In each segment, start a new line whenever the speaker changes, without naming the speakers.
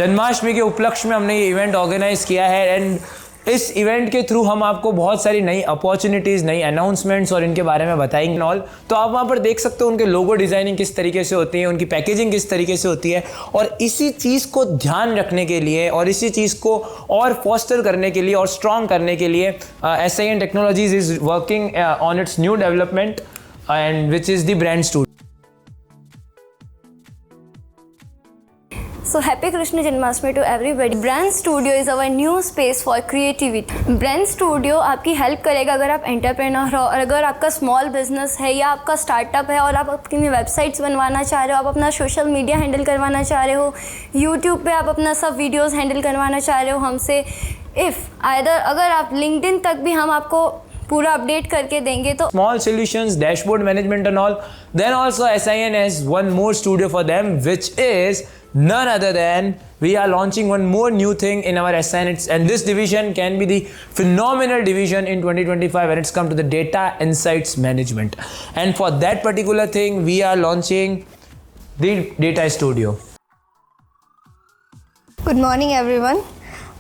जन्माष्टमी के उपलक्ष्य में हमने ये इवेंट ऑर्गेनाइज किया है एंड इस इवेंट के थ्रू हम आपको बहुत सारी नई अपॉर्चुनिटीज़, नई अनाउंसमेंट्स और इनके बारे में बताएंगे ऑल। तो आप वहाँ पर देख सकते हो उनके लोगो डिज़ाइनिंग किस तरीके से होती है, उनकी पैकेजिंग किस तरीके से होती है, और इसी चीज़ को ध्यान रखने के लिए और इसी चीज़ को और फॉस्टर करने के लिए और स्ट्रॉन्ग करने के लिए SIN technologies is working on it's new development and which is the brand studio.
So happy Krishna Janmashtami to everybody. Brand Studio is our new space for creativity. Brand Studio आपकी help करेगा अगर आप entrepreneur हो और अगर आपका small business है या आपका स्टार्टअप है और आप अपनी वेबसाइट्स बनवाना चाह रहे हो, आप अपना सोशल मीडिया हैंडल करवाना चाह रहे हो, यूट्यूब पे आप अपना सब वीडियोस हैंडल करवाना चाह रहे हो हमसे, अगर आप लिंक्डइन तक भी हम आपको पूरा अपडेट करके देंगे। तो
small solutions, dashboard management and all. Then also SIN has one more studio for them, which is none other than we are launching one more new thing in our SIN, and this division can be the phenomenal division in 2025 when it's come to the data insights management. And for that particular thing, we are launching the data studio.
Good morning everyone.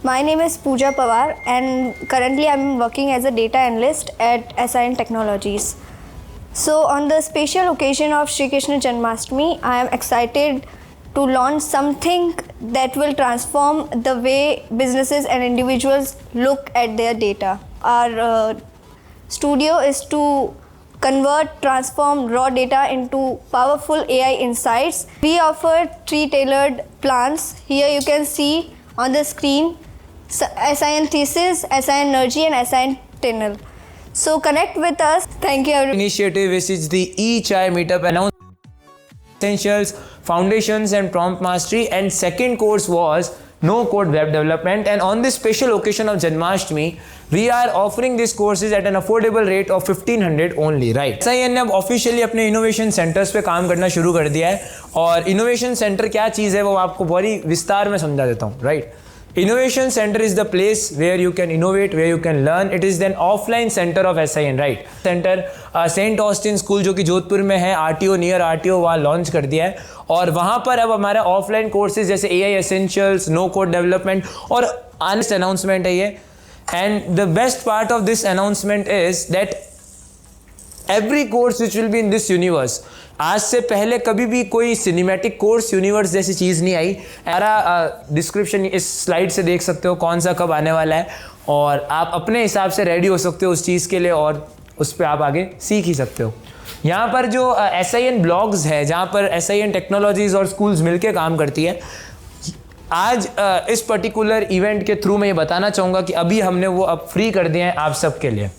My name is Pooja Pawar and currently I'm working as a data analyst at SIN Technologies. So on the special occasion of Shri Krishna Janmashtami, I am excited to launch something that will transform the way businesses and individuals look at their data. Our studio is to convert, transform raw data into powerful AI insights. We offer 3 tailored plans. Here you can see on the screen SIN Thesis, SIN Energy and SIN Tunnel. So connect with us. Thank you everyone.
Initiative, which is the eChai meetup, announced essentials, foundations and prompt mastery, and second course was no code web development. And on this special occasion of Janmashtami, we are offering these courses at an affordable rate of 1500 only, right? SIN ने अब officially अपने innovation centres पे काम करना शुरू कर दिया है, और इनोवेशन सेंटर क्या चीज़ है वो आपको बड़ी विस्तार में समझा देता हूँ, right? Innovation Center is the place where you can innovate, where you can learn. It is an offline center of SIN, right? Center saint Austin school जो कि जोधपुर में है, RTO नियर RTO वहाँ लॉन्च कर दिया है, और वहाँ पर अब हमारा ऑफलाइन कोर्सेज जैसे AI essentials, no code development और अनेस्ट अनाउंसमेंट है ये। And the best part of this announcement is that every course which will be in this universe, आज से पहले कभी भी कोई सिनेमैटिक कोर्स यूनिवर्स जैसी चीज़ नहीं आई। सारा डिस्क्रिप्शन इस स्लाइड से देख सकते हो कौन सा कब आने वाला है, और आप अपने हिसाब से रेडी हो सकते हो उस चीज़ के लिए, और उस पर आप आगे सीख ही सकते हो। यहाँ पर जो SIN ब्लॉग्स है जहाँ पर SIN टेक्नोलॉजीज़ और स्कूल्स मिलके काम करती है, आज इस पर्टिकुलर इवेंट के थ्रू मैं ये बताना चाहूँगा कि अभी हमने वो अब फ्री कर दिए हैं आप सब के लिए।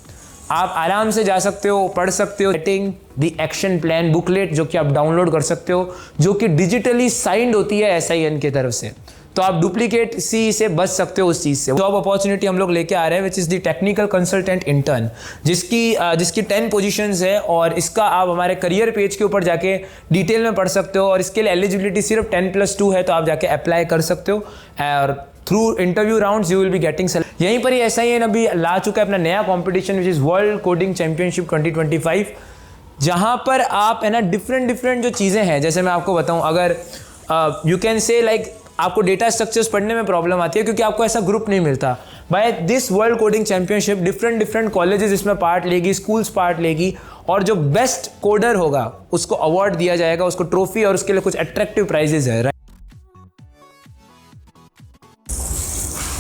आप आराम से जा सकते हो, पढ़ सकते हो। Getting the action plan booklet जो कि आप डाउनलोड कर सकते हो, जो कि डिजिटली साइंड होती है SIN की तरफ से, तो आप डुप्लीकेट से बच सकते हो उस चीज़ से। जॉब अपॉर्चुनिटी हम लोग लेके आ रहे हैं which is the technical consultant intern, जिसकी 10 पोजीशंस है, और इसका आप हमारे करियर पेज के ऊपर जाके डिटेल में पढ़ सकते हो, और इसके लिए एलिजिबिलिटी सिर्फ 10+2 है, तो आप जाके अप्लाई कर सकते हो, और through interview rounds you will be getting select. यहीं पर ही SIN अभी ला चुका है अपना नया competition which is world coding championship 2025, जहाँ पर आप है ना डिफरेंट जो चीज़ें हैं, जैसे मैं आपको बताऊँ, अगर यू कैन से लाइक आपको डेटा स्ट्रक्चर्स पढ़ने में प्रॉब्लम आती है क्योंकि आपको ऐसा ग्रुप नहीं मिलता। By this world coding championship different colleges इसमें पार्ट लेगी, स्कूल्स पार्ट लेगी, और जो बेस्ट कोडर होगा उसको अवार्ड दिया जाएगा, उसको ट्रॉफी, और उसके लिए कुछ अट्रैक्टिव प्राइजेज है।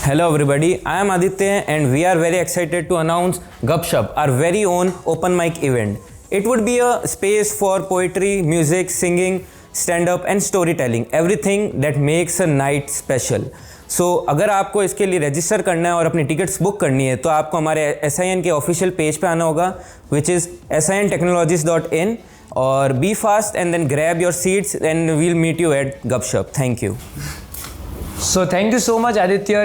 Hello everybody, I am Aditya and we are very excited to announce Gupshup, our very own open mic event. It would be a space for poetry, music, singing, stand-up and storytelling, everything that makes a night special. So अगर आपको इसके लिए register करना है और अपनी tickets book करनी है तो आपको हमारे SIN के ऑफिशियल पेज पे आना होगा which is sintechnologies.in, और be fast and then grab your seats and we'll meet you at Gupshup. Thank you.
So thank you so much Aditya.